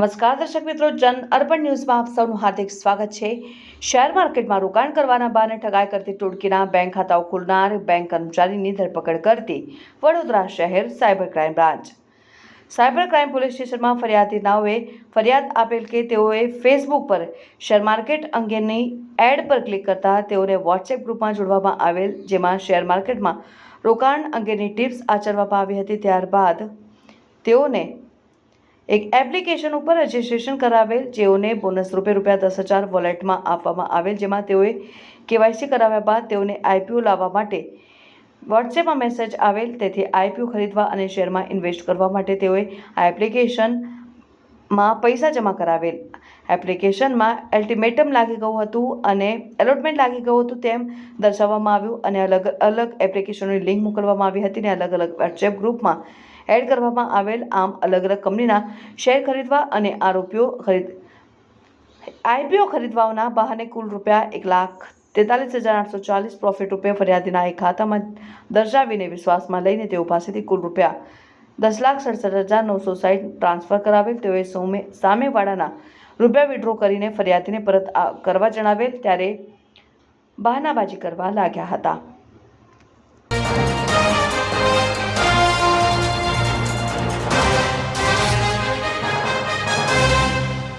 નમસ્કાર દર્શક મિત્રો, જન અર્બન ન્યૂઝમાં આપ સૌનું હાર્દિક સ્વાગત છે। શેર માર્કેટમાં રોકાણ કરવાના બહાને ઠગાઈ કરતી ટોળકીના બેંક ખાતાઓ ખોલનાર બેંક કર્મચારીની ધરપકડ કરતી વડોદરા શહેર cyber crime branch. Cyber crime police સ્ટેશનમાં ફરિયાદીનાઓએ ફરિયાદ આપેલ કે તેઓએ ફેસબુક પર શેર માર્કેટ અંગેની એડ પર ક્લિક કરતા તેઓને વોટ્સએપ ગ્રુપમાં જોડવામાં આવેલ, જેમાં શેર માર્કેટમાં રોકાણ અંગેની ટિપ્સ આચરવામાં આવી હતી। ત્યારબાદ તેઓને એક એપ્લિકેશન ઉપર રજીસ્ટ્રેશન કરાવેલ, જેઓને બોનસ રૂપે ₹10,000 વોલેટમાં આપવામાં આવેલ, જેમાં તેઓએ KYC કરાવ્યા બાદ તેઓને IPO લાવવા માટે વોટ્સએપમાં મેસેજ આવેલ। તેથી IPO ખરીદવા અને શેરમાં ઇન્વેસ્ટ કરવા માટે તેઓએ આ એપ્લિકેશનમાં પૈસા જમા કરાવેલ। એપ્લિકેશનમાં અલ્ટિમેટમ લાગી ગયું હતું અને એલોટમેન્ટ લાગી ગયું હતું તેમ દર્શાવવામાં આવ્યું અને અલગ અલગ એપ્લિકેશનોની લિંક મોકલવામાં આવી હતી અને અલગ અલગ વોટ્સએપ ગ્રુપમાં એડ કરવામાં આવેલ। આમ અલગ અલગ કંપનીના શેર ખરીદવા અને IPO ખરીદવાના બહાને કુલ ₹1,43,840 પ્રોફિટ રૂપે ફરિયાદીના એક ખાતામાં દર્શાવીને વિશ્વાસમાં લઈને તેઓ પાસેથી કુલ ₹10,67,960 ટ્રાન્સફર કરાવેલ। તેઓએ સામેવાળાના રૂપિયા વિડ્રો કરીને ફરિયાદીને પરત કરવા જણાવેલ, ત્યારે બહાનાબાજી કરવા લાગ્યા હતા।